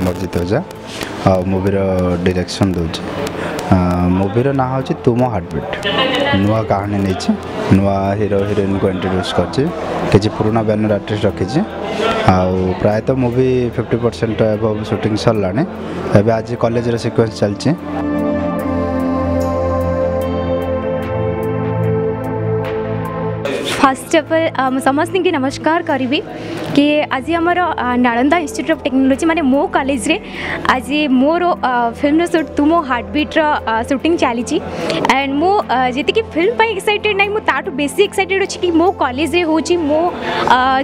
अमरजीत ओझा आ मूवीर direction दूची। मूवीर ना हूँ तुम हार्टबीट नुआ कहानी नहीं नुआ हीरो हिरोइन को इंट्रोड्यूस कर पुराना बैनर आर्टिस्ट रखी प्रायतः मूवी 50% एबव शूटिंग सरलानी एवं आज कॉलेज सिक्वेंस चलती। फर्स्ट ऑफ ऑल समस्त की नमस्कार करी कि आज आमर नालंदा इंस्टीट्यूट ऑफ टेक्नोलॉजी माने मो कॉलेज रे आज मोर फिल्म शूट तुम हार्टबीट शूटिंग चली एंड मो जी फिल्म पर एक्साइटेड ना मुझे बेसी एक्साइटेड अच्छी कि मो कॉलेज रे होची मो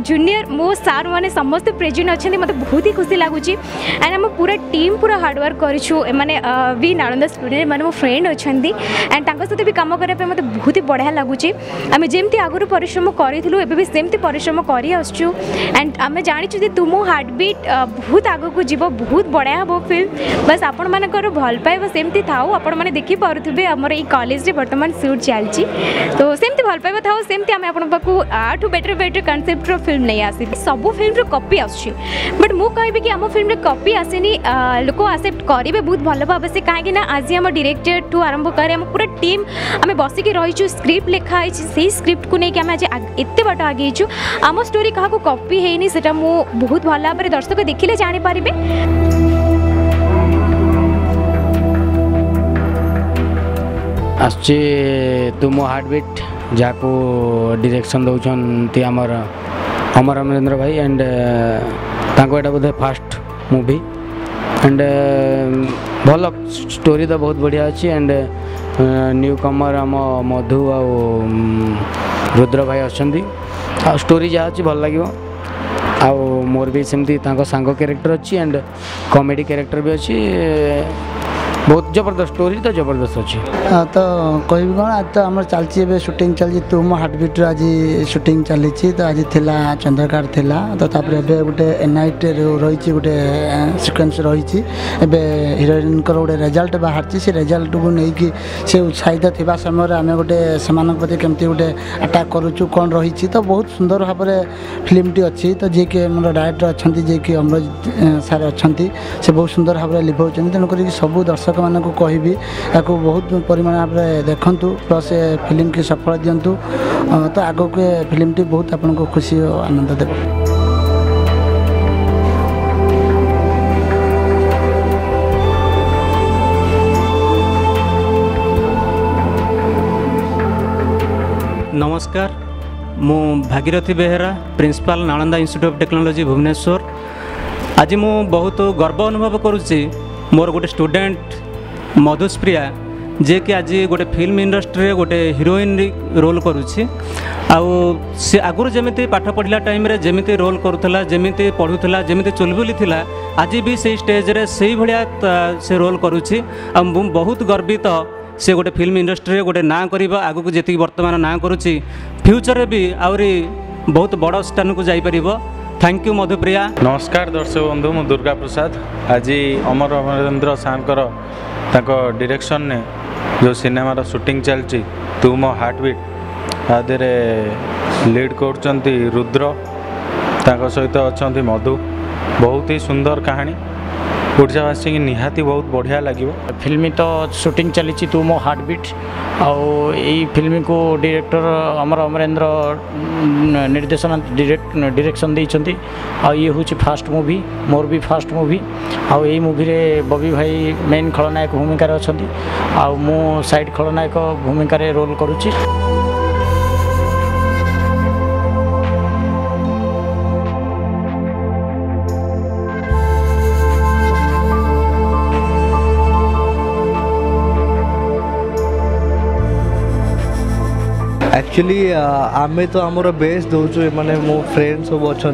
जूनियर मो सार मैंने समस्त प्रेजेंट अच्छा मतलब बहुत ही खुशी लगुच एंड आम पूरा टीम पूरा हार्डवर्क करूँ मैंने भी नालंदा स्टूडेंट मैंने मो फ्रेंड अच्छा एंड सहित भी कम करने मतलब बहुत ही बढ़िया लगुच आम जमी आगुरी परिश्रम करूँ एवं सेमती परिश्रम कर आसचु एंड आम जाचु तुम हार्टबीट बहुत आग को जीव बहुत बढ़िया हम फिल्म बस आपण मानकर भल पाइबा सेमती थाऊ आपण मैंने देखी पारे आमर ये कॉलेज रे बर्तमान शूट चलती तो सेमती भल पाइबा थाऊ सेमती आम आपण पाखु आठू बेटर कॉन्सेप्ट फिल्म नहीं आसी सब फिल्म कॉपी आसुची बट मु कहबी कि आम फिल्म कॉपी आसेनी लोक एक्सेप्ट करेंगे बहुत भल भाव से कहीं आज आम डायरेक्टर ठू आरंभ कर पूरा टीम आम बसिक रहीचु स्क्रिप्ट लिखाई से स्क्रिप्ट को लेकिन आम आज एत बाट आगेचु आम स्टोरी क्या कॉपी है सेटा मु बहुत भल भाव में दर्शक देखिले जानी पारिबे। आसचे तुम हार्टबीट जाको डायरेक्शन दौरान आमर अमर अमरेंद्र भाई एंड तांको एटा बोधे फास्ट मूवी एंड भल स्टोरी तो बहुत बढ़िया अच्छी एंड न्यू कमर आम मधु आ रुद्र भाई अच्छा स्टोरी जहाँ अच्छी भल लगे आ मोर भी सेमती सांग कैरेक्टर अच्छी एंड कॉमेडी कैरेक्टर भी अच्छी बहुत जबरदस्त स्टोरी तो जबरदस्त अच्छी। तो कहबी कौन आज तो आम चलती शूटिंग चलती तुम हार्टबीट आज शूटिंग चली तो आज थिला चंद्रकार थिला तो तापर गोटे एनआईट रही गोटे सिक्वेन्स रही हिरोइन गोटे रिजल्ट बाहर से रिजल्ट को लेकिन से उत्साहित थिबा समय आम गोटे से प्रति केमती गोटे अटैक करुचु कौन रही तो बहुत सुंदर भाव में फिल्मटी अच्छी तो जी कि मोर डायरेक्टर अच्छा जी कि अमरजीत सार अच्छा से बहुत सुंदर भाव में लिभाऊँ तेणुक सब दर्शक मानक कहबी या बहुत परिमाण भाव देखूँ प्लस फिल्म की सफल दिंतु तो आग को फिल्म टी बहुत आपको खुशी और आनंद देव। नमस्कार मु Bhagirathi Behera principal Nalanda institute of technology Bhubaneswar. आज मु बहुत गर्व अनुभव करुच्ची मोर गोटे स्टूडेंट मधुस्प्रिया जे कि आज गोटे फिल्म इंडस्ट्री गोटे हिरोइन रोल करुच्ची से आगुरी जमी पाठ पढ़ला टाइम रे जमी रोल करूला जमी पढ़ुला जमी चुलबुली थिला आज भी से स्टेज रे से भाया से रोल करुच्ची बहुत गर्वित से गोटे फिल्म इंडस्ट्री गोटे ना करवा आग को जी बर्तमान ना करुच्ची फ्यूचर भी आहरी बहुत बड़ स्थान को जापर। Thank you Madhupriya. नमस्कार दर्शक बंधु मु दुर्गा प्रसाद आज अमर अमरेंद्र सार डायरेक्शन ने जो सिनेमार शूटिंग चलती तुम हार्टबीट आदे लीड कर रुद्र सहित अच्छा मधु बहुत ही सुंदर कहानी ओडावासी की निहाती बहुत बढ़िया लगे। फिल्म तो शूटिंग चली तुम हार्टबीट आउ फिल्म को डायरेक्टर अमर अमरेंद्र निर्देशन डायरेक्शन देइछंती आ ये हूँ फास्ट मूवी मोर भी फास्ट मूवी आउ यही मूवी रे बबी भाई मेन खलनायक भूमिका अच्छा आ मु साइड खलनायक भूमिका रोल करुच्ची। एक्चुअली आमे तो आमर बेस्ट दौचु माने मो फ्रेंड सब अच्छा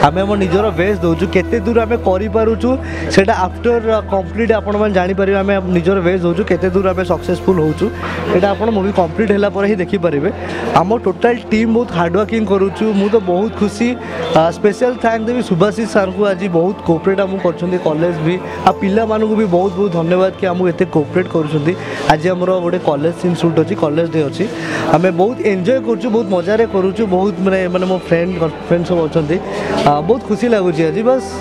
आम आम निजर बेस्ट दौचु केते दूर आम करूँ से आफ्टर कंप्लीट आपण जापर आम निजर बेस्ट दौचु केते दूर आम सक्सेसफुल होचु एटा आपण मूवी कंप्लीट होला पर ही देखि परिबे। आम टोटल टीम बहुत हार्डवर्किंग करूँ मु तो बहुत खुशी स्पेशल थैंक देवी सुभाषिष सार को आज बहुत कोऑपरेट आम कर कॉलेज भी आ पिला मानू भी बहुत बहुत धन्यवाद कि आमको एत कोऑपरेट कर आज आम गोटे कॉलेज सीन शूट अच्छी कॉलेज डे अच्छी आम बहुत एंजॉय करूँ बहुत मजारे करूँ बहुत माने मो फ्रेंड सब अच्छा बहुत खुशी लगुच आज बस।